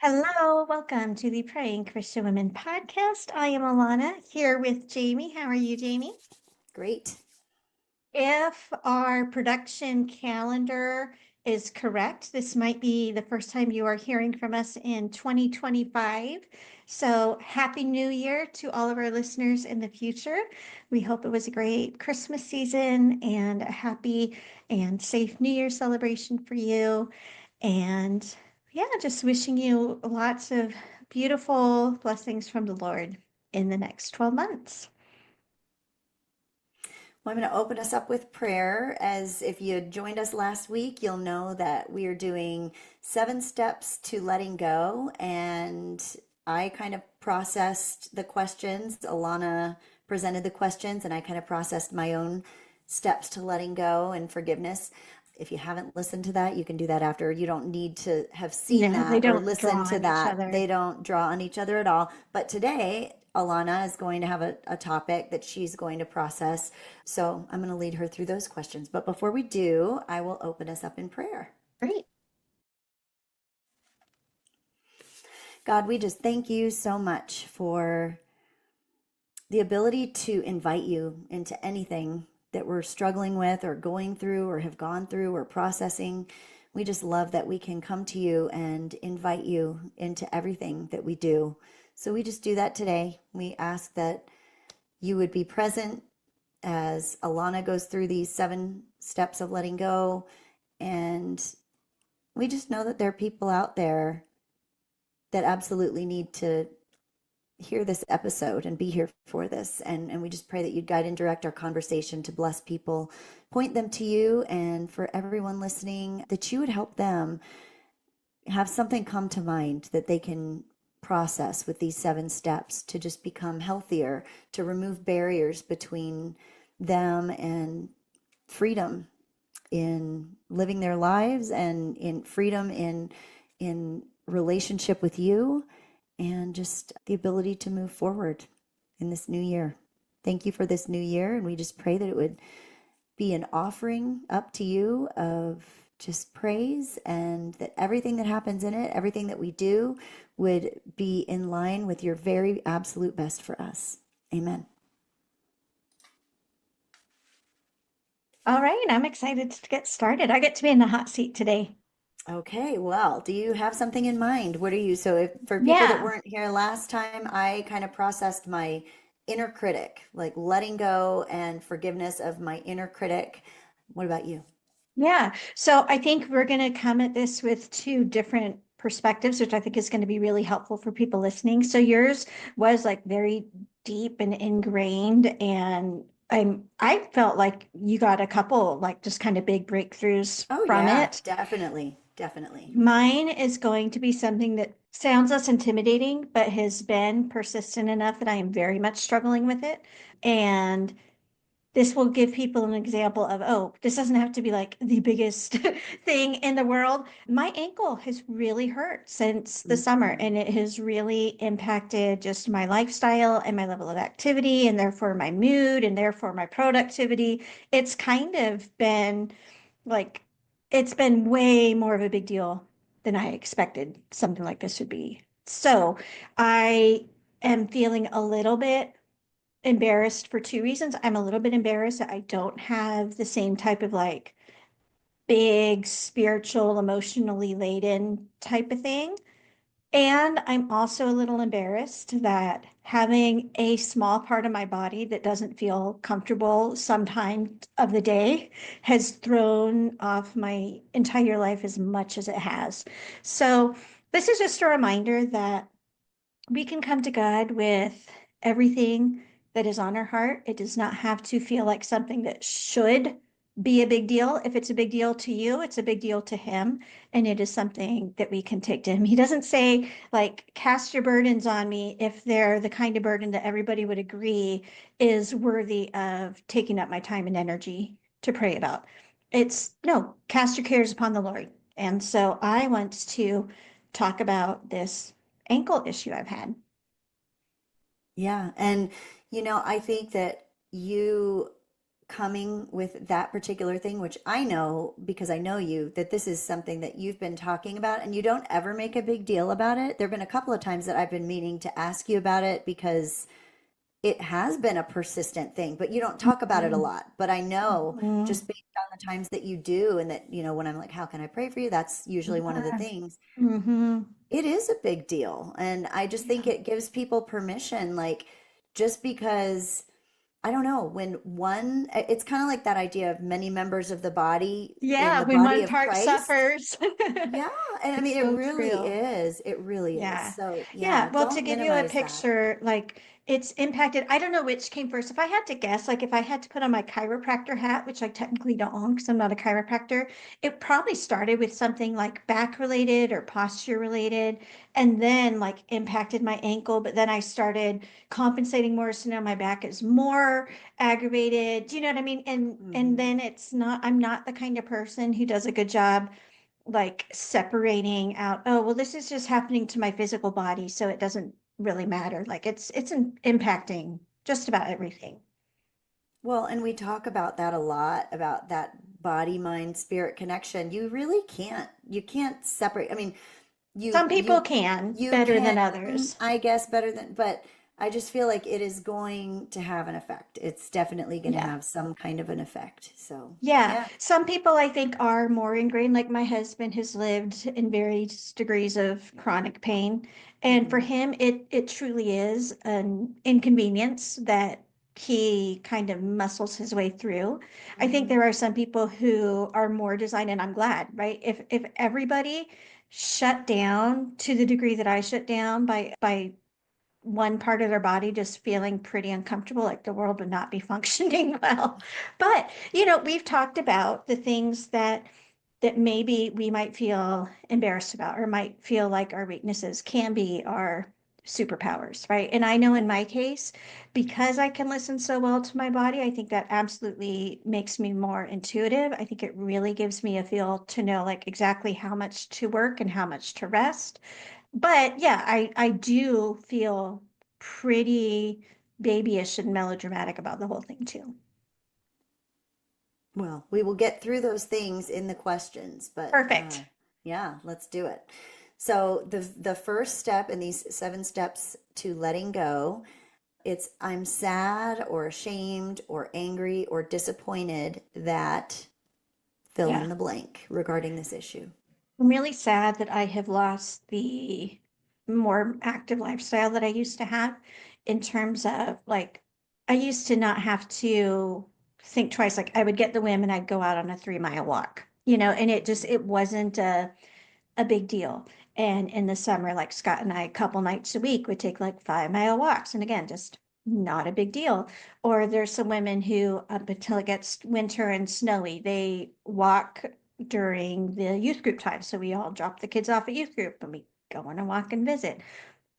Hello, welcome to the Praying Christian Women podcast. I am Alana here with Jamie. How are you, Jamie? Great. If our production calendar is correct, this might be the first time you are hearing from us in 2025. So, Happy New Year to all of our listeners in the future. We hope it was a great Christmas season and a happy and safe New Year celebration for you. And yeah, just wishing you lots of beautiful blessings from the Lord in the next 12 months. Well, I'm going to open us up with prayer. As if you had joined us last week, you'll know that we are doing 7 steps to letting go. And I kind of processed the questions. Alana presented the questions, and I kind of processed my own steps to letting go and forgiveness. If you haven't listened to that, you can do that after. You don't need to have seen No, they that or don't draw listened to on each that. other. They don't draw on each other at all. But today, Alana is going to have a topic that she's going to process. So I'm going to lead her through those questions. But before we do, I will open us up in prayer. Great. God, we just thank you so much for the ability to invite you into anything that we're struggling with or going through or have gone through or processing. We just love that we can come to you and invite you into everything that we do. So we just do that today. We ask that you would be present as Alana goes through these 7 steps of letting go. And we just know that there are people out there that absolutely need to hear this episode and be here for this. And we just pray that you'd guide and direct our conversation to bless people, point them to you, and for everyone listening, that you would help them have something come to mind that they can process with these 7 steps to just become healthier, to remove barriers between them and freedom in living their lives and in freedom in relationship with you and just the ability to move forward in this new year. Thank you for this new year, and we just pray that it would be an offering up to you of just praise, and that everything that happens in it, everything that we do, would be in line with your very absolute best for us. Amen. All right, I'm excited to get started. I get to be in the hot seat today. Okay, well, do you have something in mind? What are you, so if for people that Yeah. weren't here last time, I kind of processed my inner critic, like letting go and forgiveness of my inner critic. What about you? Yeah. So I think we're going to come at this with two different perspectives, which I think is going to be really helpful for people listening. So yours was like very deep and ingrained, and I felt like you got a couple like just kind of big breakthroughs Oh from yeah, it. definitely, definitely. Mine is going to be something that sounds less intimidating, but has been persistent enough that I am very much struggling with it. And this will give people an example of, oh, this doesn't have to be like the biggest thing in the world. My ankle has really hurt since the summer, Mhm. and it has really impacted just my lifestyle and my level of activity, and therefore my mood, and therefore my productivity. It's kind of been like, it's been way more of a big deal than I expected something like this would be. So I am feeling a little bit embarrassed for two reasons. I'm a little bit embarrassed that I don't have the same type of like big spiritual, emotionally laden type of thing. And I'm also a little embarrassed that having a small part of my body that doesn't feel comfortable sometime of the day has thrown off my entire life as much as it has. So, this is just a reminder that we can come to God with everything that is on our heart. It does not have to feel like something that should be a big deal. If it's a big deal to you, it's a big deal to Him. And it is something that we can take to Him. He doesn't say, like, cast your burdens on me if they're the kind of burden that everybody would agree is worthy of taking up my time and energy to pray about. It's no, cast your cares upon the Lord. And so I want to talk about this ankle issue I've had. Yeah, and I think that you coming with that particular thing, which I know because I know you, that this is something that you've been talking about and you don't ever make a big deal about it. There have been a couple of times that I've been meaning to ask you about it because it has been a persistent thing, but you don't talk about it a Mhm. lot. But I know Mhm. just based on the times that you do, and that, when I'm like, how can I pray for you? That's usually one of the Yeah. things. Hmm. It is a big deal. And I just think Yeah. it gives people permission, like, just because, I don't know, when one, it's kind of like that idea of many members of the body in Yeah, the when body one of part Christ. suffers. Yeah. And I It's mean, it so really true. is. It really is. Yeah. So, Yeah. yeah, Well, to don't give you a minimize that. picture, like it's impacted, I don't know which came first. If I had to guess, like if I had to put on my chiropractor hat, which I technically don't own because I'm not a chiropractor, it probably started with something like back related or posture related, and then like impacted my ankle. But then I started compensating more. So now my back is more aggravated. Do you know what I mean? And Hmm. then it's not, I'm not the kind of person who does a good job like separating out, oh, well, this is just happening to my physical body, so it doesn't really matter. Like impacting just about everything. Well, and we talk about that a lot, about that body, mind, spirit connection. You can't separate. I mean, you Some people you can you better can, than others. I guess, better than, but I just feel like it is going to have an effect. It's definitely going to Yeah. have some kind of an effect. So, Yeah, yeah. some people I think are more ingrained. Like my husband has lived in various degrees of chronic pain, and for Hmm. him, it truly is an inconvenience that he kind of muscles his way through. I think Hmm. there are some people who are more designed, and I'm glad, right? If everybody shut down to the degree that I shut down by one part of their body just feeling pretty uncomfortable, like the world would not be functioning well. But, we've talked about the things that maybe we might feel embarrassed about or might feel like our weaknesses can be our superpowers, right? And I know in Yeah. my case, because I can listen so well to my body, I think that absolutely makes me more intuitive. I think it really gives me a feel to know like exactly how much to work and how much to rest. But yeah, I do feel pretty babyish and melodramatic about the whole thing too. Well, we will get through those things in the questions, but Perfect. yeah, let's do it. So the first step in these 7 steps to letting go, it's I'm sad or ashamed or angry or disappointed that fill in Yeah. the blank regarding this issue. I'm really sad that I have lost the more active lifestyle that I used to have in terms of like, I used to not have to think twice. Like I would get the whim and I'd go out on a 3 mile walk, and it wasn't a big deal. And in the summer, like Scott and I, a couple nights a week would take like 5 mile walks. And again, just not a big deal. Or there's some women who, up until it gets winter and snowy, they walk during the youth group time. So we all drop the kids off at youth group and we go on a walk and visit.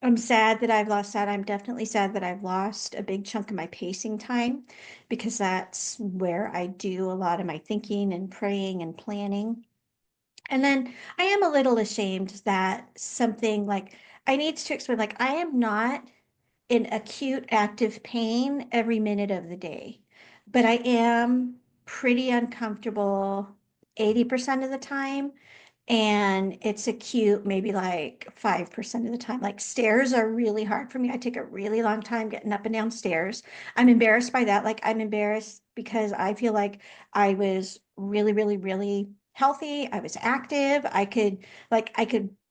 I'm sad that I've lost that. I'm definitely sad that I've lost a big chunk of my pacing time because that's where I do a lot of my thinking and praying and planning. And then I am a little ashamed that something like I need to explain, like, I am not in acute active pain every minute of the day, but I am pretty uncomfortable 80% of the time, and it's acute maybe like 5% of the time. Like stairs are really hard for me. I take a really long time getting up and down stairs. I'm embarrassed by that. Like I'm embarrassed because I feel like I was really, really, really healthy. I was active. I could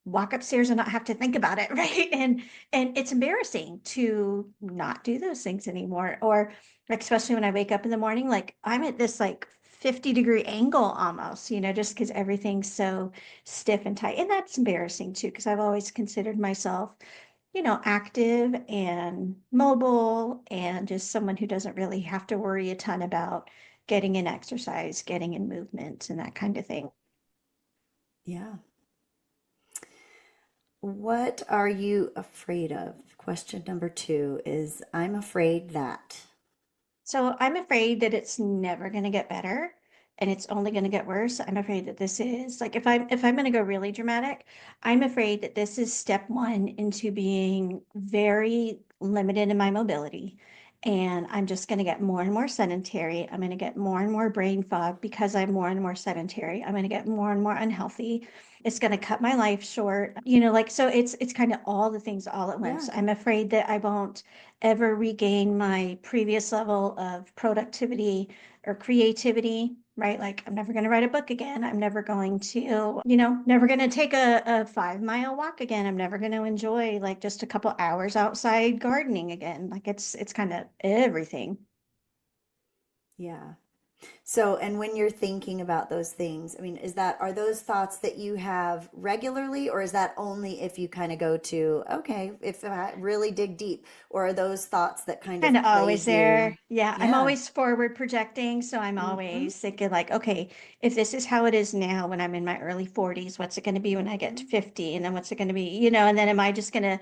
walk upstairs and not have to think about it, right? And it's embarrassing to not do those things anymore. Or like, especially when I wake up in the morning, like I'm at this like 50-degree angle almost, just because everything's so stiff and tight. And that's embarrassing too, because I've always considered myself, active and mobile and just someone who doesn't really have to worry a ton about getting in exercise, getting in movement, and that kind of thing. Yeah. What are you afraid of? Question number 2 is I'm afraid that. So I'm afraid that it's never going to get better and it's only going to get worse. I'm afraid that this is like if I'm going to go really dramatic, I'm afraid that this is step one into being very limited in my mobility And I'm just going to get more and more sedentary. I'm going to get more and more brain fog because I'm more and more sedentary. I'm going to get more and more unhealthy. It's going to cut my life short. Like, so it's kind of all the things all at once. Yeah. I'm afraid that I won't ever regain my previous level of productivity or creativity, right? Like, I'm never going to write a book again. I'm never going to, never going to take a 5 mile walk again. I'm never going to enjoy like just a couple hours outside gardening again. Like, it's kind of everything. Yeah. So, and when you're thinking about those things, I mean, are those thoughts that you have regularly, or is that only if you kind of go to, okay, if I really dig deep, or are those thoughts that kind Kind of of always plague you? there. Yeah, I'm Yeah. always forward projecting. So I'm Mm-hmm. always thinking, like, okay, if this is how it is now when I'm in my early 40s, what's it going to be when I get to Mm-hmm. 50? And then what's it going to be, and then am I just going to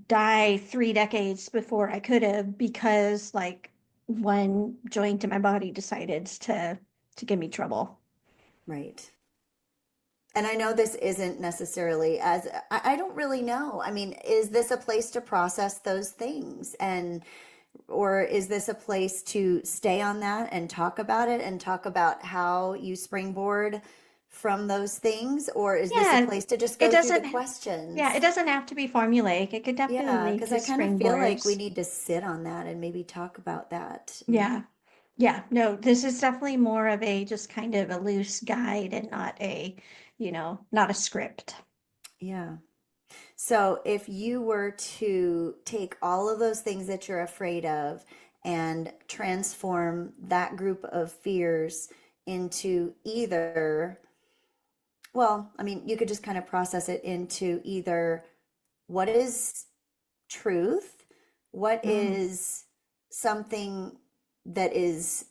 die 3 decades before I could have because like one joint in my body decided to give me trouble? Right. And I know this isn't necessarily as, I don't really know. I mean, is this a place to process those things? Or is this a place to stay on that and talk about it and talk about how you springboard from those things? Or is this a Yeah, place to just it go through the doesn't, yeah, it questions? doesn't have to be formulaic. It could definitely Yeah, lead because to I kind of feel like we springboards. need to sit on that and maybe talk about that. Yeah. Yeah, no, this is definitely more of a just kind of a loose guide and not not a script. Yeah. So if you were to take all of those things that you're afraid of and transform that group of fears into either, well, I mean, you could just kind of process it into either what is truth, what Mm, is something that is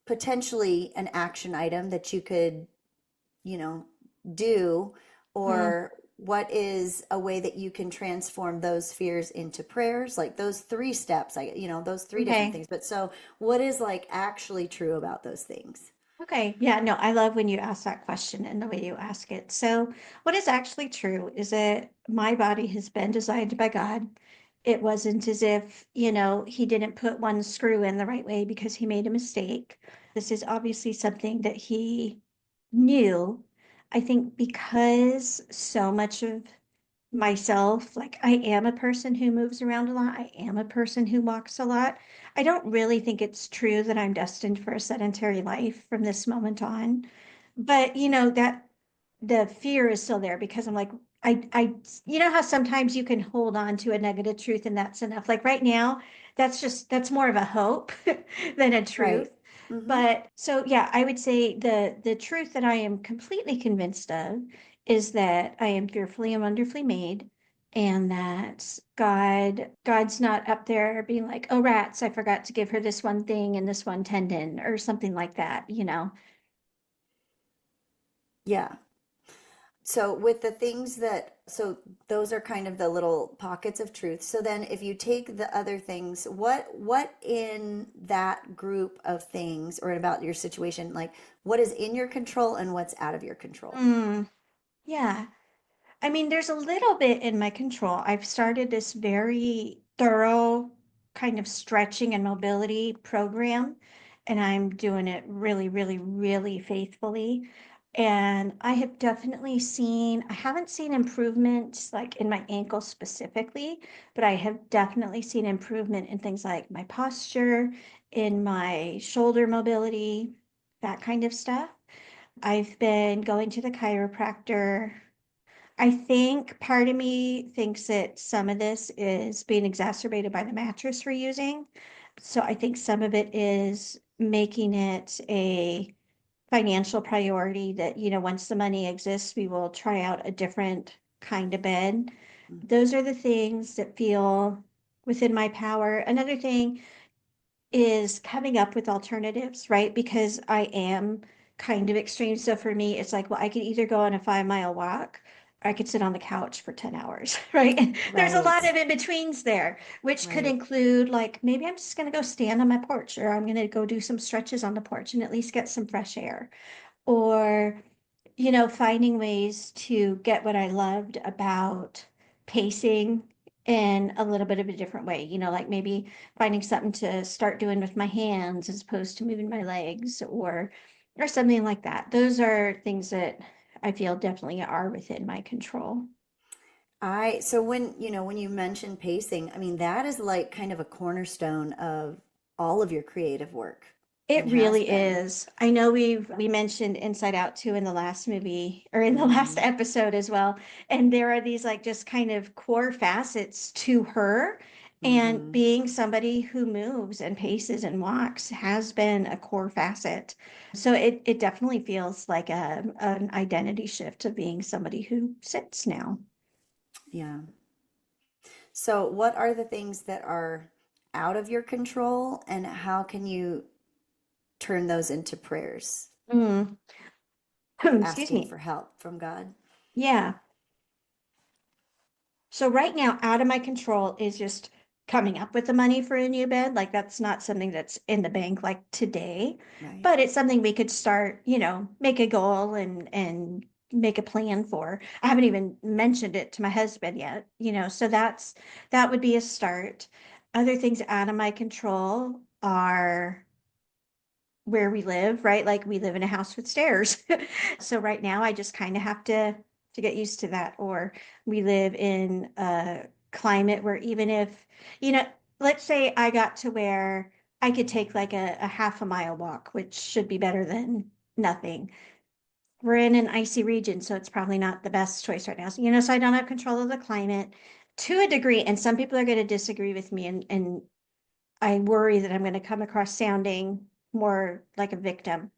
potentially an action item that you could, you know, do, mm, or what is a way that you can transform those fears into prayers, like those three steps, those three different okay. things. But so what is like actually true about those things? Okay. Yeah, no, I love when you ask that question and the way you ask it. So, what is actually true is that my body has been designed by God. It wasn't as if, he didn't put one screw in the right way because he made a mistake. This is obviously something that he knew. I think because so much of myself. Like, I am a person who moves around a lot. I am a person who walks a lot. I don't really think it's true that I'm destined for a sedentary life from this moment on. But that the fear is still there because I'm like, how sometimes you can hold on to a negative truth and that's enough. Like right now, that's more of a hope than a Right. truth. Mm-hmm. But so yeah, I would say the truth that I am completely convinced of is that I am fearfully and wonderfully made, and that God's not up there being like, oh rats, I forgot to give her this one thing and this one tendon or something like that. Yeah. So with the things that, so those are kind of the little pockets of truth. So then if you take the other things, what in that group of things or about your situation, like what is in your control and what's out of your control? Mm, yeah. I mean, there's a little bit in my control. I've started this very thorough kind of stretching and mobility program, and I'm doing it really, really, really faithfully. And I have definitely I haven't seen improvement like in my ankle specifically, but I have definitely seen improvement in things like my posture, in my shoulder mobility, that kind of stuff. I've been going to the chiropractor. I think part of me thinks that some of this is being exacerbated by the mattress we're using. So I think some of it is making it a financial priority that, once the money exists, we will try out a different kind of bed. Those are the things that feel within my power. Another thing is coming up with alternatives, right? Because I am kind of extreme. So for me, it's like, well, I could either go on a 5 mile walk or I could sit on the couch for 10 hours, right? And there's a lot Right, of in-betweens there, which could right. include like maybe I'm just going to go stand on my porch or I'm going to go do some stretches on the porch and at least get some fresh air. Or, finding ways to get what I loved about pacing in a little bit of a different way, like maybe finding something to start doing with my hands as opposed to moving my legs or something like that. Those are things that I feel definitely are within my control. So when, when you mention pacing, I mean, that is like kind of a cornerstone of all of your creative work It and has really been. is. I know we mentioned Inside Out too in the last movie or in the last Hmm. episode as well. And there are these like just kind of core facets to her. And Hmm. being somebody who moves and paces and walks has been a core facet. So it definitely feels like an identity shift of being somebody who sits now. Yeah. So what are the things that are out of your control and how can you turn those into prayers, Mm. Excuse asking me. for help from God? Yeah. So right now, out of my control is just coming up with the money for a new bed. Like that's not something that's in the bank like today, Right. but it's something we could start, make a goal and make a plan for. I haven't even mentioned it to my husband yet, so that would be a start. Other things out of my control are where we live, right? Like we live in a house with stairs. So right now I just kind of have to get used to that. Or we live in a climate where even if, you know, let's say I got to where I could take like a half a mile walk, which should be better than nothing. We're in an icy region, so it's probably not the best choice right now. So, so I don't have control of the climate to a degree, and some people are going to disagree with me and I worry that I'm going to come across sounding more like a victim.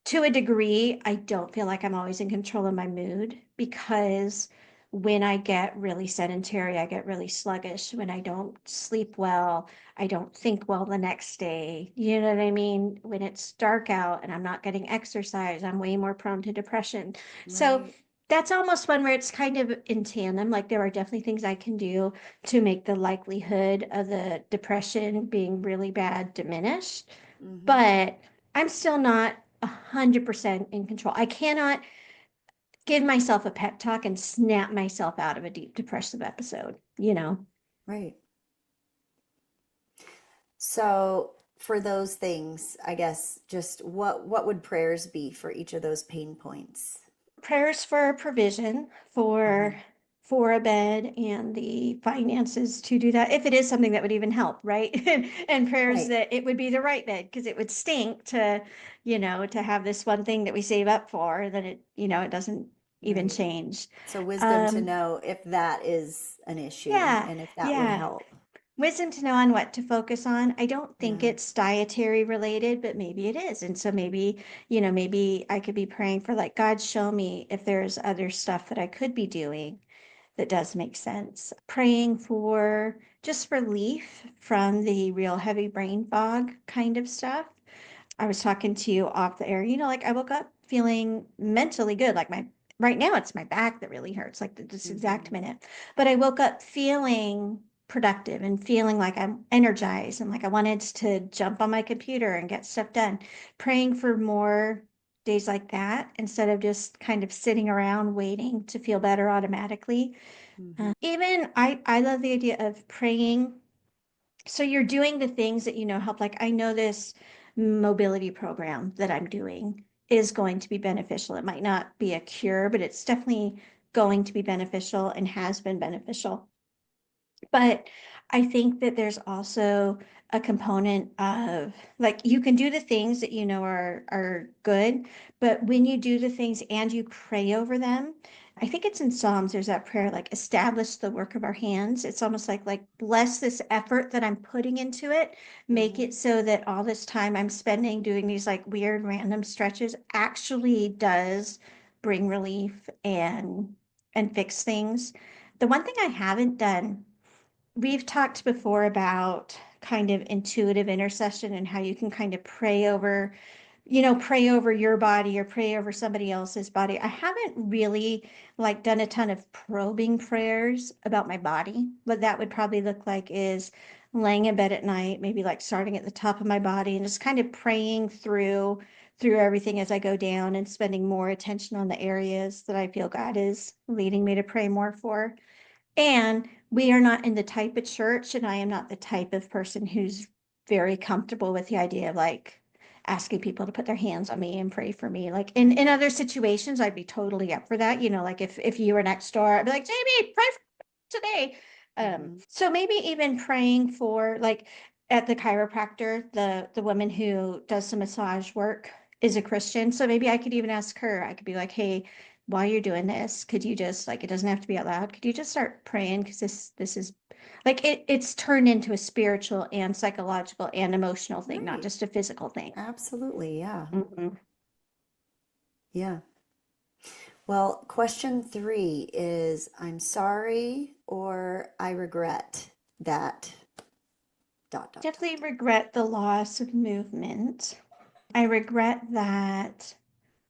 To a degree, I don't feel like I'm always in control of my mood because when I get really sedentary, I get really sluggish. When I don't sleep well, I don't think well the next day. You know what I mean? When it's dark out and I'm not getting exercise, I'm way more prone to depression. So Right. that's almost one where it's kind of in tandem. Like there are definitely things I can do to make the likelihood of the depression being really bad diminished. Hmm. But I'm still not 100% in control. I cannot give myself a pep talk and snap myself out of a deep depressive episode. Right. So for those things, I guess just what would prayers be for each of those pain points? Prayers for provision Uh-huh. for a bed and the finances to do that if it is something that would even help, right? And prayers Right. that it would be the right bed because it would stink to have this one thing that we save up for that it doesn't even Right. change. So wisdom to Um, know if that is an issue yeah, and if that would yeah. help. Wisdom to know on what to focus on. I don't think Yeah. it's dietary related, but maybe it is. And so maybe I could be praying for like, God, show me if there's other stuff that I could be doing that does make sense. Praying for just relief from the real heavy brain fog kind of stuff. I was talking to you off the air, like I woke up feeling mentally good. Like right now it's my back that really hurts, like this exact Hmm. minute. But I woke up feeling productive and feeling like I'm energized and like I wanted to jump on my computer and get stuff done. Praying for more days like that instead of just kind of sitting around waiting to feel better automatically. Hmm. Even I love the idea of praying so you're doing the things that help. Like I know this mobility program that I'm doing is going to be beneficial. It might not be a cure, but it's definitely going to be beneficial and has been beneficial. But I think that there's also a component of like you can do the things that are good, but when you do the things and you pray over them, I think it's in Psalms, there's that prayer like establish the work of our hands. It's almost like bless this effort that I'm putting into it, make Hmm. it so that all this time I'm spending doing these like weird random stretches actually does bring relief and fix things. The one thing I haven't done, we've talked before about kind of intuitive intercession and how you can kind of pray over your body or pray over somebody else's body. I haven't really like done a ton of probing prayers about my body. What that would probably look like is laying in bed at night, maybe like starting at the top of my body and just kind of praying through everything as I go down and spending more attention on the areas that I feel God is leading me to pray more for. And we are not in the type of church, and I am not the type of person who's very comfortable with the idea of like asking people to put their hands on me and pray for me. Like in Right. other situations, I'd be totally up for that. You know, like if you were next door, I'd be like, Jamie, pray for me today. Hmm. So maybe even praying for like at the chiropractor, the woman who does some massage work is a Christian. So maybe I could even ask her, I could be like, hey, while you're doing this, could you just like it doesn't have to be out loud. Could you just start praying? Because this is like it's turned into a spiritual and psychological and emotional thing, not Right. just a physical thing. Absolutely. Yeah. Hmm. Yeah. Well, question three is I'm sorry or I regret that dot dot Definitely dot. regret the loss of movement. I regret that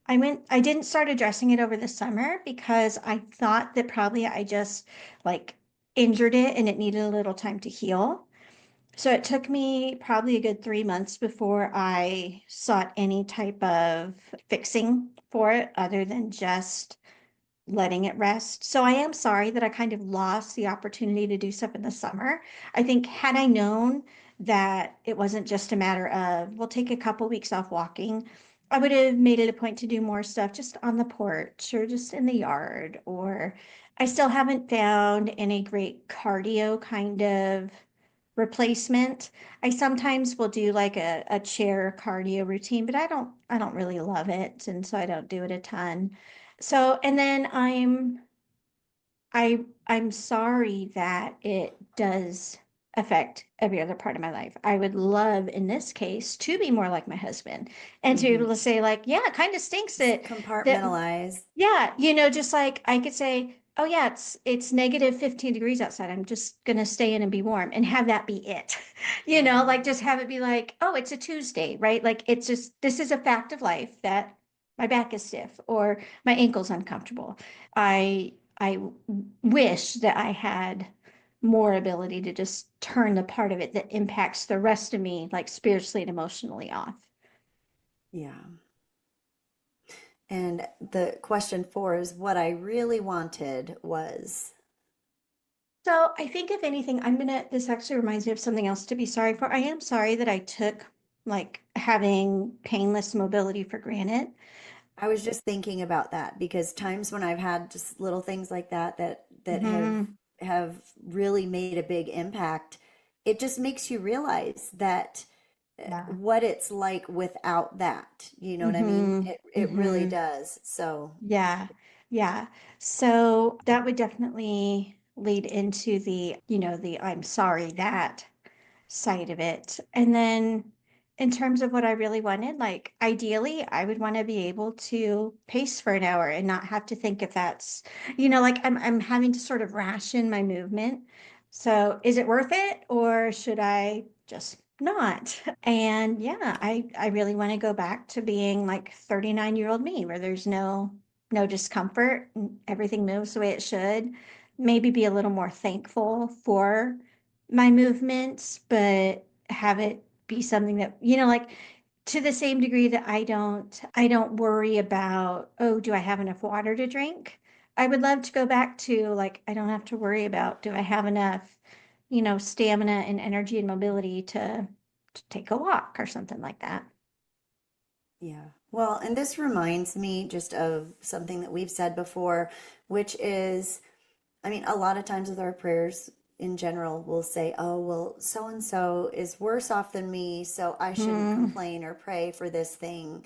I didn't start addressing it over the summer because I thought that probably I just like injured it and it needed a little time to heal. So it took me probably a good 3 months before I sought any type of fixing for it other than just letting it rest. So I am sorry that I kind of lost the opportunity to do stuff in the summer. I think had I known that it wasn't just a matter of, we'll take a couple weeks off walking, I would have made it a point to do more stuff just on the porch or just in the yard. Or I still haven't found any great cardio kind of replacement. I sometimes will do like a chair cardio routine, but I don't really love it. And so I don't do it a ton. So, and then I'm sorry that it does affect every other part of my life. I would love in this case to be more like my husband and to be able Hmm. to say like, yeah, it kind of stinks Just that compartmentalize. yeah, just like I could say, oh yeah, it's negative 15 degrees outside. I'm just gonna stay in and be warm and have that be it. Like Right. just have it be like, oh, it's a Tuesday, right? Like it's just this is a fact of life that my back is stiff or my ankle's uncomfortable. I wish that I had more ability to just turn the part of it that impacts the rest of me, like spiritually and emotionally off. Yeah. And the question four is what I really wanted was So I think if anything, this actually reminds me of something else to be sorry for. I am sorry that I took like having painless mobility for granted. I was just thinking about that because times when I've had just little things like that Hmm. have really made a big impact, it just makes you realize that Yeah. what it's like without that. You know what I mean? Hmm. It really Hmm. does. So, Yeah. Yeah. So that would definitely lead into the I'm sorry that side of it. And then in terms of what I really wanted, like ideally, I would want to be able to pace for an hour and not have to think if that's, like I'm having to sort of ration my movement. So is it worth it or should I just not? And yeah, I really want to go back to being like 39-year-old me where there's no discomfort and everything moves the way it should. Maybe be a little more thankful for my movements, but have it be something that, like to the same degree that I don't worry about, oh, do I have enough water to drink? I would love to go back to like I don't have to worry about do I have enough, stamina and energy and mobility to take a walk or something like that. yeah. Well, and this reminds me just of something that we've said before, which is I mean, a lot of times with our prayers in general, we'll say, oh, well, so and so is worse off than me, so I shouldn't Hmm. complain or pray for this thing.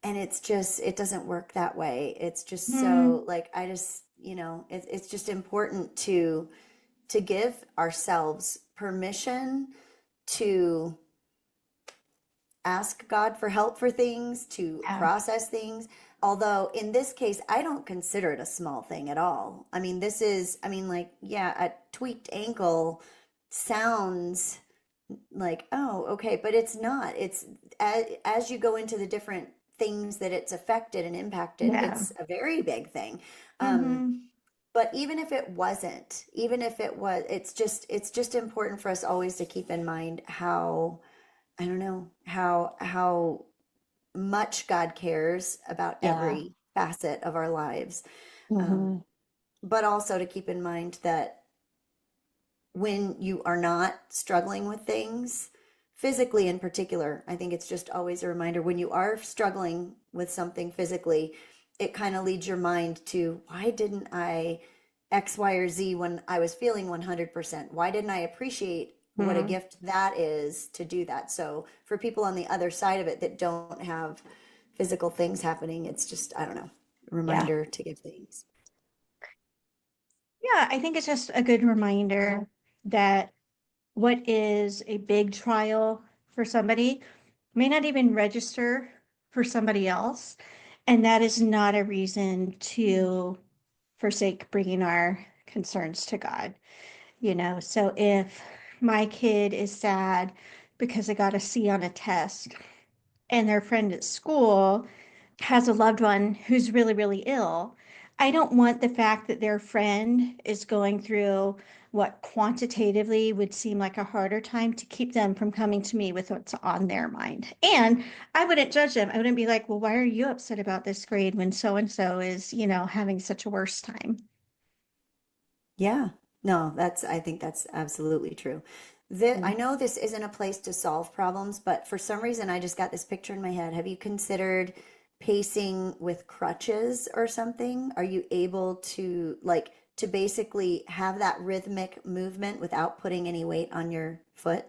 And it's just, it doesn't work that way. It's just so, Hmm. like, I just, it's just important to give ourselves permission to ask God for help for things, to Yeah. process things. Although in this case, I don't consider it a small thing at all. I mean, like, yeah, a tweaked ankle sounds like, oh, okay, but it's not. It's as you go into the different things that it's affected and impacted, Yeah. it's a very big thing. Um, Hmm. but even if it wasn't, even if it was, it's just important for us always to keep in mind how I don't know how much God cares about Yeah. every facet of our lives. Um, Hmm. but also to keep in mind that when you are not struggling with things, physically in particular, I think it's just always a reminder when you are struggling with something physically, it kind of leads your mind to why didn't I X, Y, or Z when I was feeling 100%? Why didn't I appreciate what a Hmm. gift that is to do that? So for people on the other side of it that don't have physical things happening, it's just, I don't know, a Yeah. reminder to give things. Yeah, I think it's just a good reminder that what is a big trial for somebody may not even register for somebody else. And that is not a reason to forsake bringing our concerns to God. So if my kid is sad because they got a C on a test and their friend at school has a loved one who's really, really ill, I don't want the fact that their friend is going through what quantitatively would seem like a harder time to keep them from coming to me with what's on their mind. And I wouldn't judge them. I wouldn't be like, well, why are you upset about this grade when so and so is, having such a worse time? Yeah. No, I think that's absolutely true. I know this isn't a place to solve problems, but for some reason I just got this picture in my head. Have you considered pacing with crutches or something? Are you able to to basically have that rhythmic movement without putting any weight on your foot?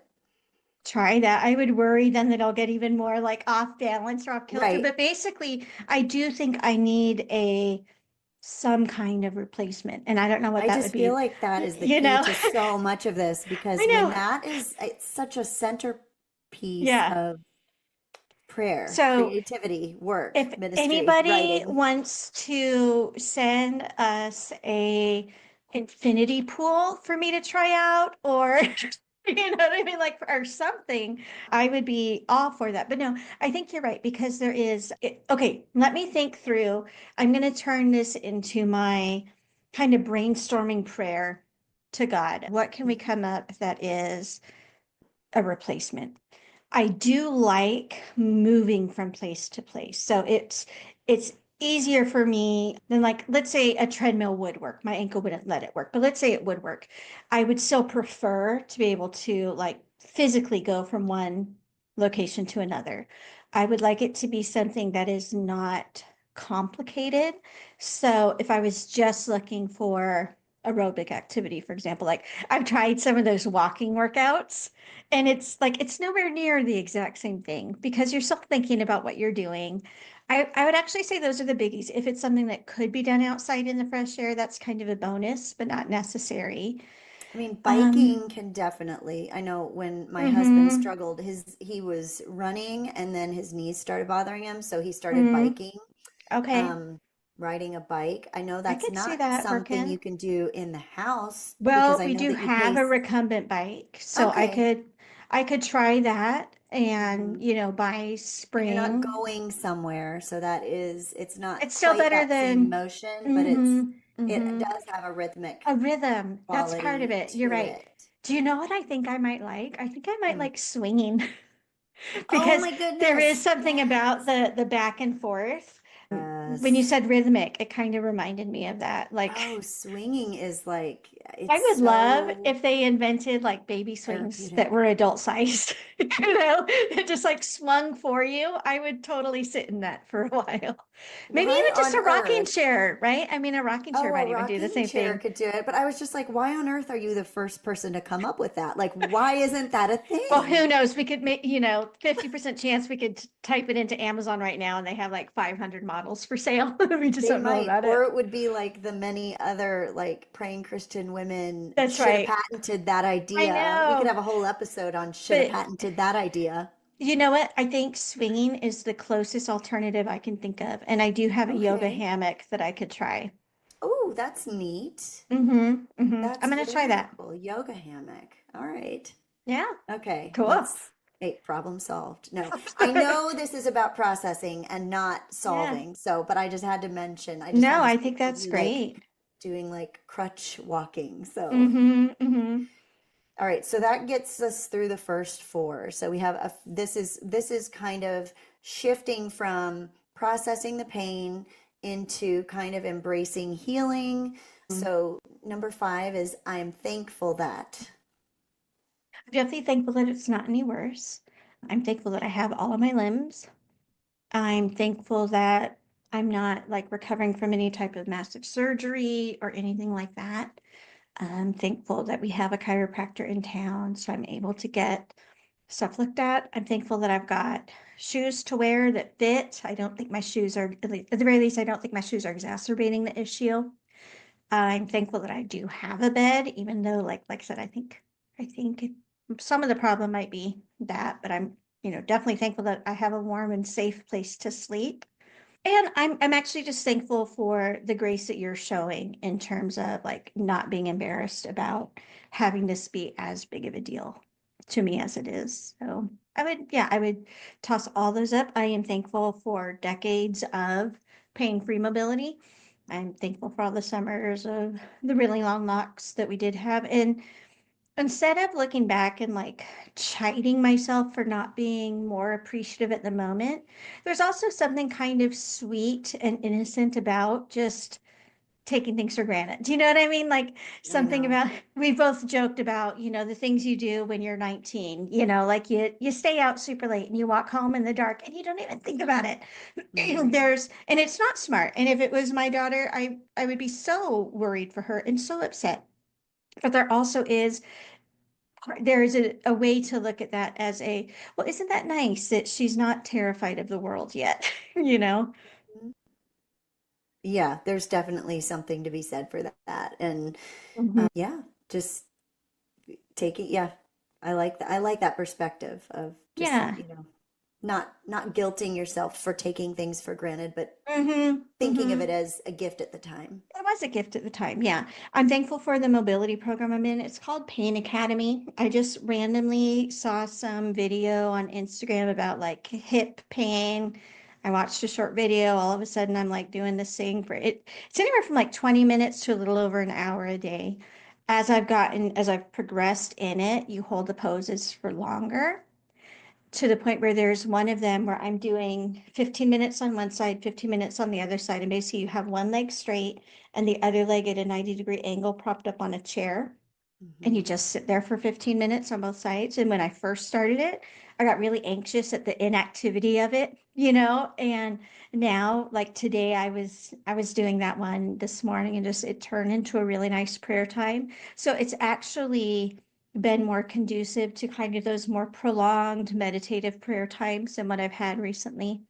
Try that. I would worry then that I'll get even more like off balance or off kilter. Right. But basically, I do think I need a some kind of replacement. And I don't know what I that would just feel be. like that is the You key know, to so much of this I because when know. that is, it's such a centerpiece Yeah. of prayer, So creativity, work, if ministry, anybody writing. wants to send us a infinity pool for me to try out, or you know what I mean, like or something, I would be all for that. But no, I think you're right because okay, let me think through. I'm going to turn this into my kind of brainstorming prayer to God. What can we come up that is a replacement? I do like moving from place to place. So it's easier for me than like let's say a treadmill would work. My ankle wouldn't let it work, but let's say it would work. I would still prefer to be able to like physically go from one location to another. I would like it to be something that is not complicated. So if I was just looking for aerobic activity, for example, like I've tried some of those walking workouts and it's like it's nowhere near the exact same thing because you're still thinking about what you're doing. I would actually say those are the biggies. If it's something that could be done outside in the fresh air, that's kind of a bonus, but not necessary. I mean, Um, biking can definitely. I know when my husband mm-hmm, struggled, he was running and then his knees started bothering him, so he started mm, biking, okay. um, riding a bike. I know I that's could see not that something you working. can do in the house because Well, I we know do that you have a pace. recumbent bike, so Okay. I could try that and, Mhm. by And you're not spring. going somewhere, so it's not It's still quite better that same than motion, but mm-hmm, it mm-hmm. does have a rhythmic A rhythm. That's part of quality it. You're to right. it. Do you know what I think I might like? I think I might Hmm. like swinging Oh because my there is goodness. something about Yes. the back and forth. When you Yes. said rhythmic, it kind of reminded me of that. Like Oh, swinging is like, I it's would love so if they invented like baby swings that therapeutic. were adult sized, it just like swung for you. I would totally sit in that for a while. Maybe Why even just on a rocking earth? chair, right? I mean, a rocking chair Oh, a might even do the rocking same chair thing. could do it. But I was just like, why on earth are you the first person to come up with that? Like, why isn't that a Well, who thing? knows? We could make, 50% chance we could type it into Amazon right now and they have like 500 models for sale. We just They don't know might, about or it. it would be like the many other like praying Christian women That's should have right. patented that I idea. We could know. have a whole episode on should have But patented that idea. you know what? I think swinging is the closest alternative I can think of. And I do have a yoga Okay. hammock that I could try. Oh, that's neat. Mm-hmm. Mm-hmm. I'm That's going to try very that. cool. Yoga hammock. All right. Yeah. Okay, Cool. problem solved. No, I know this is about processing and not Yeah. solving. So, but I just had to mention, I just No, had this I think picture of that's you like great. doing like crutch walking. So, Mm-hmm. Mm-hmm. all right, so that gets us through the first four. So we have this is kind of shifting from processing the pain into kind of embracing healing. So number five is I'm thankful that. I'm definitely thankful that it's not any worse. I'm thankful that I have all of my limbs. I'm thankful that I'm not like recovering from any type of massive surgery or anything like that. I'm thankful that we have a chiropractor in town, so I'm able to get stuff looked at. I'm thankful that I've got shoes to wear that fit. I don't think my shoes are, at the very least, I don't think my shoes are exacerbating the issue. I'm thankful that I do have a bed, even though, like I said, I think some of the problem might be that, but I'm, definitely thankful that I have a warm and safe place to sleep. And I'm actually just thankful for the grace that you're showing in terms of like not being embarrassed about having this be as big of a deal to me as it is. So I would toss all those up. I am thankful for decades of pain-free mobility. I'm thankful for all the summers of the really long walks that we did have. And instead of looking back and like chiding myself for not being more appreciative at the moment, there's also something kind of sweet and innocent about just taking things for granted. Do you know what I mean? Like I something know. about we both joked about, the things you do when you're 19, like you stay out super late and you walk home in the dark and you don't even think about it. Hmm. And it's not smart. And if it was my daughter, I would be so worried for her and so upset. But there is a way to look at that as well, isn't that nice that she's not terrified of the world yet, you know? Yeah, there's definitely something to be said for that. And Mhm. yeah, just taking, yeah, I like that perspective of just, Yeah. not guilting yourself for taking things for granted, but Hmm. thinking of Hmm. it as a gift at the time. It was a gift at the time. Yeah. I'm thankful for the mobility program I'm in. It's called Pain Academy. I just randomly saw some video on Instagram about like hip pain. I watched a short video. All of a sudden, I'm like doing this thing for it. It's anywhere from like 20 minutes to a little over an hour a day. As I've progressed in it, you hold the poses for longer to the point where there's one of them where I'm doing 15 minutes on one side, 15 minutes on the other side. And basically, you have one leg straight and the other leg at a 90-degree angle propped up on a chair and you Hmm. just sit there for 15 minutes on both sides. And when I first started it, I got really anxious at the inactivity of it, and now like today I was doing that one this morning and just it turned into a really nice prayer time. So it's actually been more conducive to kind of those more prolonged meditative prayer times than what I've had recently.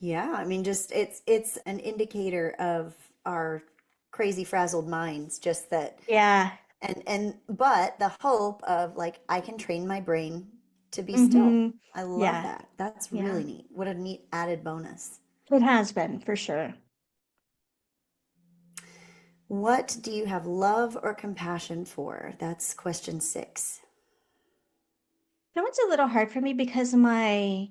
Yeah, I mean, just it's an indicator of our crazy frazzled minds, just that. Yeah. And but the hope of like I can train my brain to be still. Mm-hmm. I love Yeah. that. That's Yeah. really neat. What a neat added bonus. It has been for sure. What do you have love or compassion for? That's question 6. That one's a little hard for me because my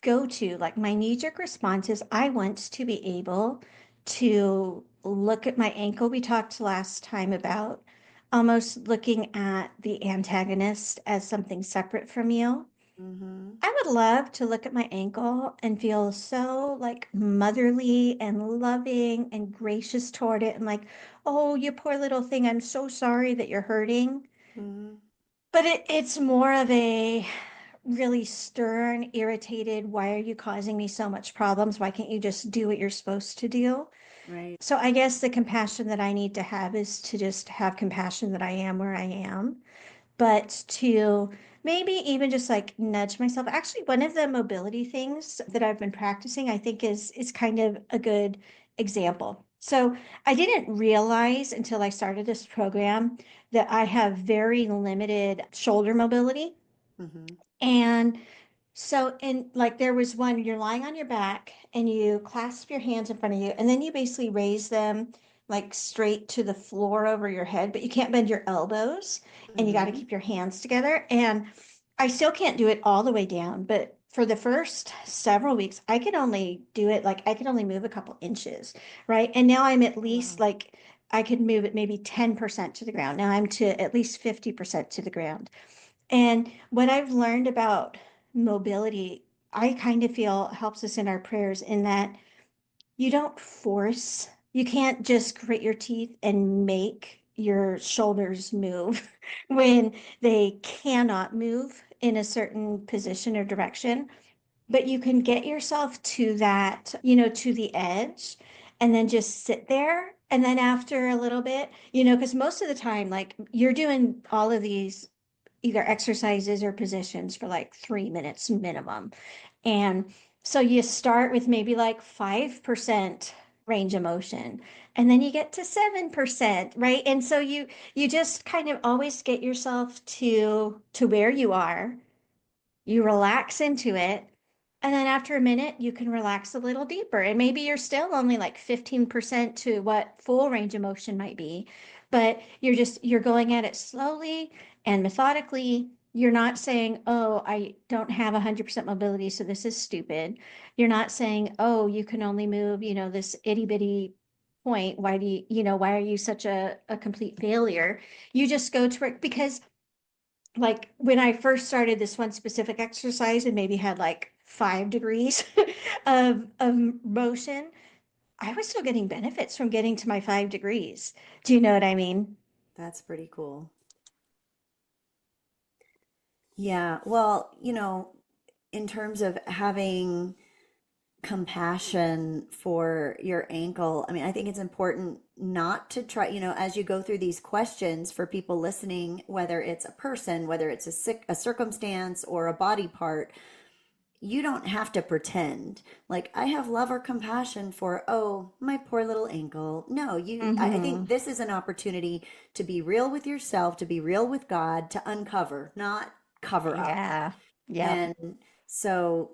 go-to, like my knee-jerk response is I want to be able to look at my ankle. We talked last time about almost looking at the antagonist as something separate from you. Mm-hmm. I would love to look at my ankle and feel so like motherly and loving and gracious toward it and like, oh, you poor little thing, I'm so sorry that you're hurting. Mm-hmm. But it's more of a really stern, irritated, why are you causing me so much problems? Why can't you just do what you're supposed to do? Right. So I guess the compassion that I need to have is to just have compassion that I am where I am, but to maybe even just like nudge myself. Actually, one of the mobility things that I've been practicing, I think is kind of a good example. So I didn't realize until I started this program that I have very limited shoulder mobility. Mm-hmm. And so, in like, there was one, you're lying on your back and you clasp your hands in front of you, and then you basically raise them like straight to the floor over your head, but you can't bend your elbows and you got to Mm-hmm. keep your hands together. And I still can't do it all the way down, but for the first several weeks, I could only do it like I could only move a couple inches, right? And now I'm at least Wow. like I could move it maybe 10% to the ground. Now I'm to at least 50% to the ground. And what I've learned about mobility, I kind of feel helps us in our prayers in that you don't force, you can't just grit your teeth and make your shoulders move when they cannot move in a certain position or direction. But you can get yourself to that, to the edge and then just sit there. And then after a little bit, because most of the time, like you're doing all of these either exercises or positions for like 3 minutes minimum. And so you start with maybe like 5% range of motion, and then you get to 7%, right? And so you just kind of always get yourself to where you are, you relax into it, and then after a minute, you can relax a little deeper. And maybe you're still only like 15% to what full range of motion might be, but you're going at it slowly and methodically. You're not saying, oh, I don't have 100% mobility, so this is stupid. You're not saying, oh, you can only move, this itty bitty point. Why do why are you such a complete failure? You just go to it because like when I first started this one specific exercise and maybe had like 5 degrees of motion, I was still getting benefits from getting to my 5 degrees. Do you know what I mean? That's pretty cool. Yeah. Well, in terms of having compassion for your ankle, I mean, I think it's important not to try, as you go through these questions for people listening, whether it's a person, whether it's a circumstance or a body part, you don't have to pretend like I have love or compassion for, oh, my poor little ankle. No, I Mm-hmm. think this is an opportunity to be real with yourself, to be real with God, to uncover, not cover up. Yeah. Yep. And so,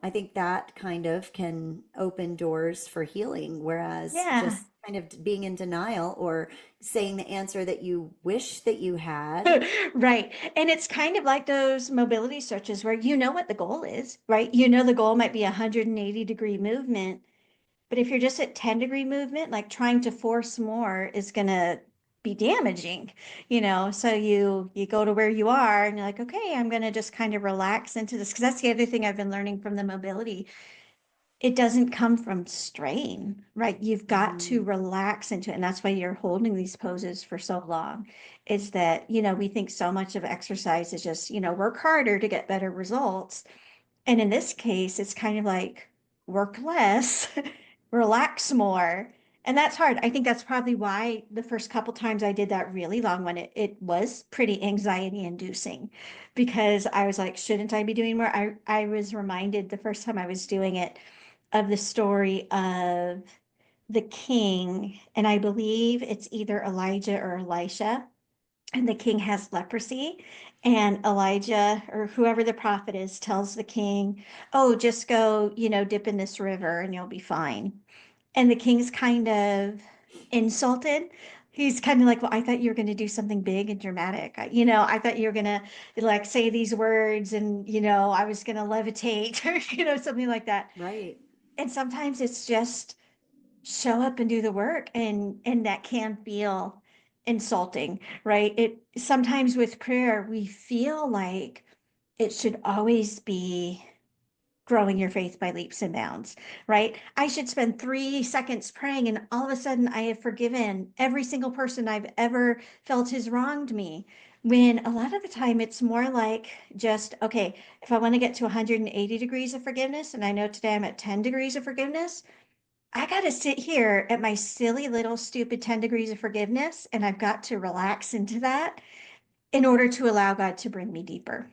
I think that kind of can open doors for healing, whereas Yeah. just kind of being in denial or saying the answer that you wish that you had. Right. And it's kind of like those mobility searches where you know what the goal is, right? You know the goal might be a 180-degree movement. But if you're just at 10-degree movement, like trying to force more is gonna be damaging, So you go to where you are and you're like, okay, I'm gonna just kind of relax into this. Because that's the other thing I've been learning from the mobility. It doesn't come from strain, right? You've got to Mhm. relax into it. And that's why you're holding these poses for so long. Is that, we think so much of exercise is just, work harder to get better results. And in this case, it's kind of like work less, relax more. And that's hard. I think that's probably why the first couple times I did that really long one, it was pretty anxiety inducing because I was like, shouldn't I be doing more? I was reminded the first time I was doing it of the story of the king, and I believe it's either Elijah or Elisha, and the king has leprosy, and Elijah or whoever the prophet is tells the king, oh, just go, dip in this river and you'll be fine. And the king's kind of insulted. He's kind of like, well, I thought you were going to do something big and dramatic. I thought you were going to like say these words and, I was going to levitate or, something like that. Right. And sometimes it's just show up and do the work, and that can feel insulting, right? It sometimes with prayer we feel like it should always be growing your faith by leaps and bounds, right? I should spend 3 seconds praying and all of a sudden I have forgiven every single person I've ever felt has wronged me, when a lot of the time it's more like just, okay, if I want to get to 180 degrees of forgiveness and I know today I'm at 10 degrees of forgiveness, I got to sit here at my silly little stupid 10 degrees of forgiveness, and I've got to relax into that in order to allow God to bring me deeper.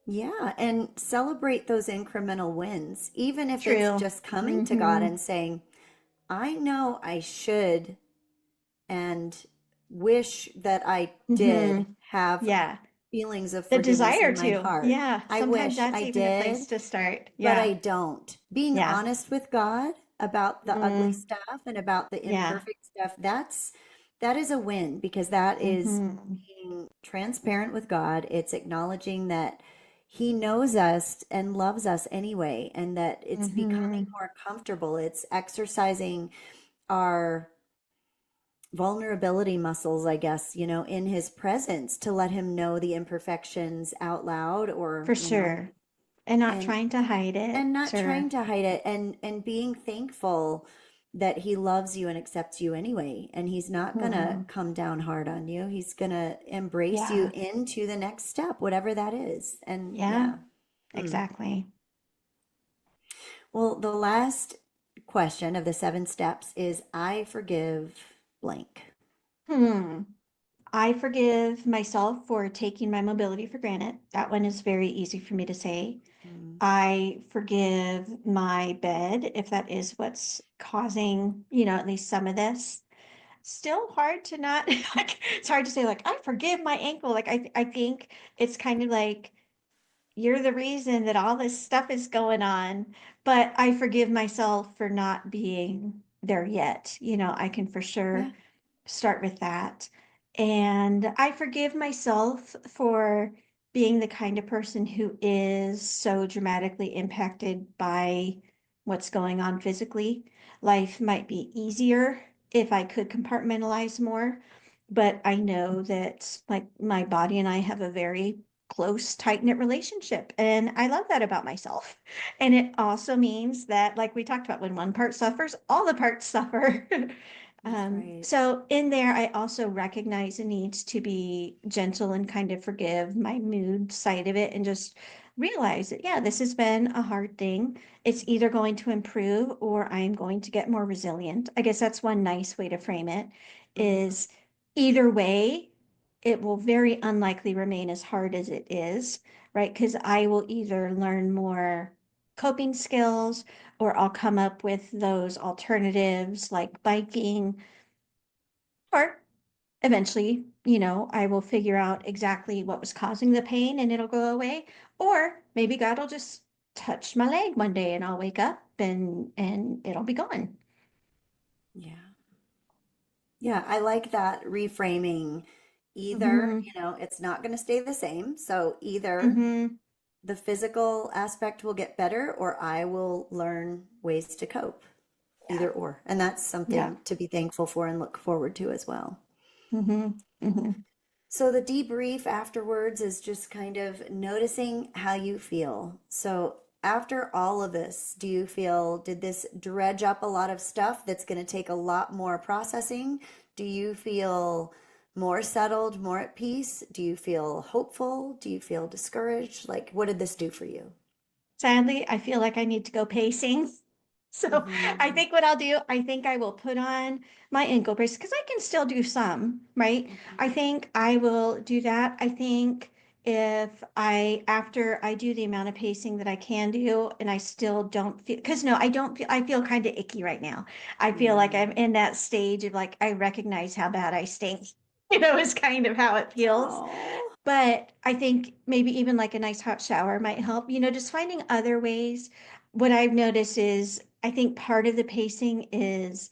Yeah, and celebrate those incremental wins, even if it's True. just coming to God Mm-hmm. and saying, I know I should and wish that I did Mm-hmm. have Yeah. feelings of The forgiveness desire in my to. heart. Yeah. I Sometimes wish that's I even a place did, to start. but Yeah. I don't. Being Yeah. honest with God about the ugly Mm, stuff and about the yeah. imperfect stuff, that is a win because that is Mm-hmm. being transparent with God. It's acknowledging that he knows us and loves us anyway, and that it's becoming Mm-hmm. more comfortable. It's exercising our vulnerability muscles, I guess, in his presence to let him know the imperfections out loud or, For sure. And not and trying to hide it and not or, trying to hide it and being thankful. that he loves you and accepts you anyway. And he's not going to Hmm. come down hard on you. He's going to embrace you Yeah. into the next step, whatever that is. And Yeah. yeah. Hmm. Exactly. Well, the last question of the 7 steps is I forgive blank. Hmm. I forgive myself for taking my mobility for granted. That one is very easy for me to say. Mm, I forgive my bed if that is what's causing, at least some of this. Still hard to not like it's hard to say like I forgive my ankle. Like I think it's kind of like you're the reason that all this stuff is going on, but I forgive myself for not being there yet. I can for yeah. sure start with that. And I forgive myself for being the kind of person who is so dramatically impacted by what's going on physically. Life might be easier if I could compartmentalize more, but I know that like my body and I have a very close, tight-knit relationship. And I love that about myself. And it also means that, like we talked about, when one part suffers, all the parts suffer. That's right. So in there, I also recognize the needs to be gentle and kind of forgive my mood side of it and just realize that, yeah, this has been a hard thing. It's either going to improve or I'm going to get more resilient. I guess that's one nice way to frame it Hmm. is either way, it will very unlikely remain as hard as it is, right? Because I will either learn more coping skills or I'll come up with those alternatives like biking, or eventually, I will figure out exactly what was causing the pain and it'll go away. Or maybe God will just touch my leg one day and I'll wake up and it'll be gone. Yeah. Yeah, I like that reframing. Either, Mm-hmm. it's not going to stay the same. So either Mm-hmm. the physical aspect will get better or I will learn ways to cope. Yeah. Either or. And that's Yeah. something to be thankful for and look forward to as well. Mm-hmm. Mm-hmm. So the debrief afterwards is just kind of noticing how you feel. So after all of this, do you feel, did this dredge up a lot of stuff that's going to take a lot more processing? Do you feel more settled, more at peace? Do you feel hopeful? Do you feel discouraged? Like, what did this do for you? Sadly, I feel like I need to go pacing. So I Mm-hmm. think what I'll do, I think I will put on my ankle brace because I can still do some, right? I Mm-hmm. think I will do that. I think if after I do the amount of pacing that I can do and I still don't feel, because no, I don't feel, I feel kind of icky right now. I feel like Yeah. I'm in that stage of like, I recognize how bad I stink, is kind of how it feels. Oh. But I think maybe even like a nice hot shower might help, just finding other ways. What I've noticed is I think part of the pacing is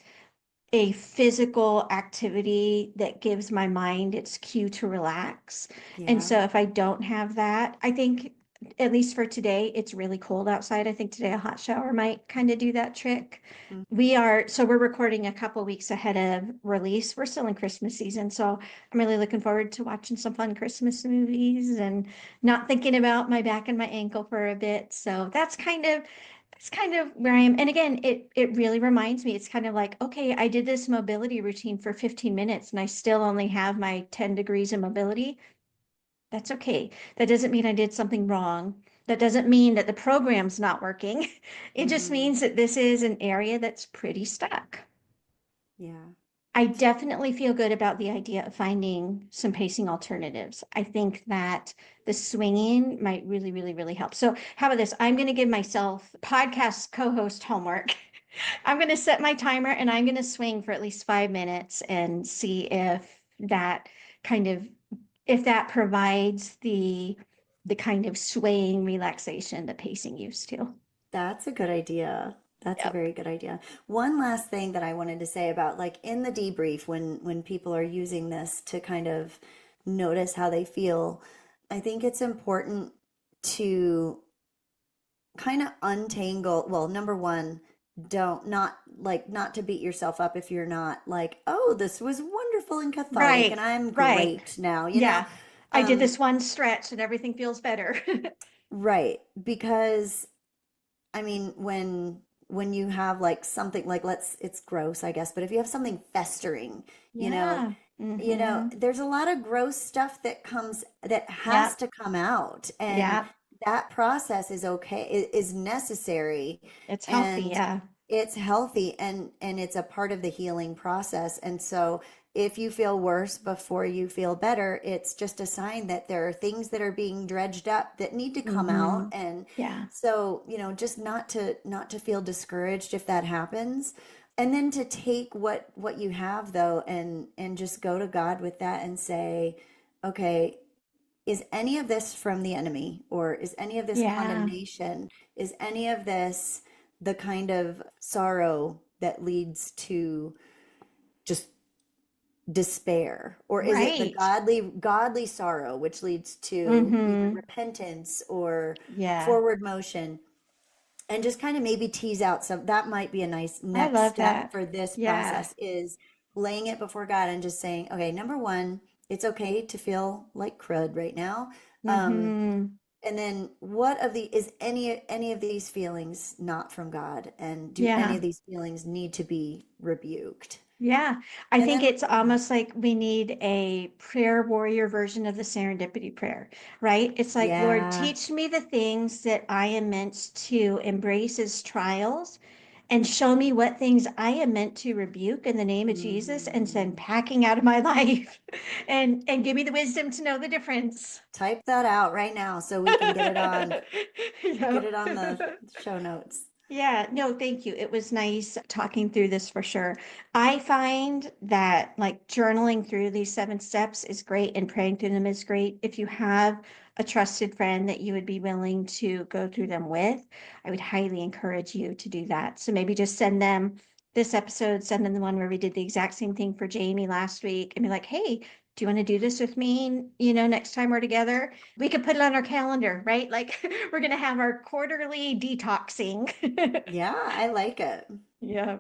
a physical activity that gives my mind its cue to relax. And Yeah. so if I don't have that, I think at least for today, it's really cold outside. I think today a hot shower might kind of do that trick. So we're recording a couple weeks ahead of release. We're still in Christmas season, so I'm really looking forward to watching some fun Christmas movies and not thinking about my back and my ankle for a bit. So that's kind of where I am. And again, it really reminds me, it's kind of like, okay, I did this mobility routine for 15 minutes and I still only have my 10 degrees of mobility. That's okay. That doesn't mean I did something wrong. That doesn't mean that the program's not working. It just Mm-hmm. means that this is an area that's pretty stuck. Yeah. I definitely feel good about the idea of finding some pacing alternatives. I think that the swinging might really, really, really help. So, how about this? I'm going to give myself podcast co host homework. I'm going to set my timer and I'm going to swing for at least 5 minutes and see kind of, if that provides the kind of swaying relaxation that pacing used to. That's a good idea. That's a Yep. very good idea. One last thing that I wanted to say about like in the debrief when people are using this to kind of notice how they feel, I think it's important to kind of untangle, well, number one, don't not like not to beat yourself up if you're not like, oh, this was wonderful and cathartic and Right. I'm Right. great now, Yeah. I did Um, this one stretch and everything feels better. right, because I mean, when when you have like something like, let's, it's gross, I guess, but if you have something festering, you know, Yeah. Mm-hmm. there's a lot of gross stuff that comes, that has Yep. to come out. And Yep. that process is okay, is necessary, It's healthy. and Yeah. it's healthy, and it's a part of the healing process. And so if you feel worse before you feel better, it's just a sign that there are things that are being dredged up that need to come out. Mm-hmm. And Yeah. so, just not to feel discouraged if that happens. And then to take what you have though, and just go to God with that and say, okay, is any of this from the enemy, or is any of this Yeah. condemnation? Is any of this the kind of sorrow that leads to just despair, or is it the Right. godly sorrow which leads to either Mm-hmm. repentance or Yeah. forward motion? And just kind of maybe tease out some, that might be a nice I next love step that. for this Yeah. process, is laying it before God and just saying, okay, number one, it's okay to feel like crud right now. um Mm-hmm. and then, what of the, is any of these feelings not from God, and do any Yeah. of these feelings need to be rebuked? Yeah, I And think then, it's almost like we need a prayer warrior version of the serendipity prayer, right? It's like, Lord, yeah. teach me the things that I am meant to embrace as trials and show me what things I am meant to rebuke in the name of Jesus and send Mhm. packing out of my life and give me the wisdom to know the difference. Type that out right now so we can get Yep. it on the show notes. Yeah, no, thank you. It was nice talking through this for sure. I find that like journaling through these 7 steps is great and praying through them is great. If you have a trusted friend that you would be willing to go through them with, I would highly encourage you to do that. So maybe just send them this episode, send them the one where we did the exact same thing for Jamie last week and be like, hey, do you want to do this with me, next time we're together? We could put it on our calendar, right? Like we're going to have our quarterly detoxing. Yeah, I like it. Yeah.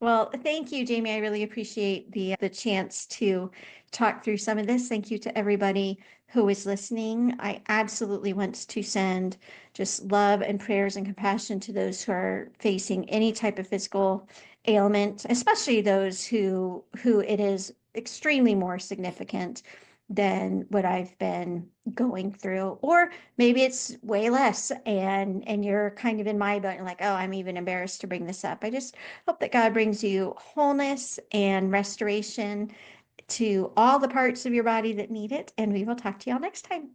Well, thank you, Jamie. I really appreciate the chance to talk through some of this. Thank you to everybody who is listening. I absolutely want to send just love and prayers and compassion to those who are facing any type of physical ailment, especially those who it is extremely more significant than what I've been going through. Or maybe it's way less and you're kind of in my boat and like, oh, I'm even embarrassed to bring this up. I just hope that God brings you wholeness and restoration to all the parts of your body that need it. And we will talk to y'all next time.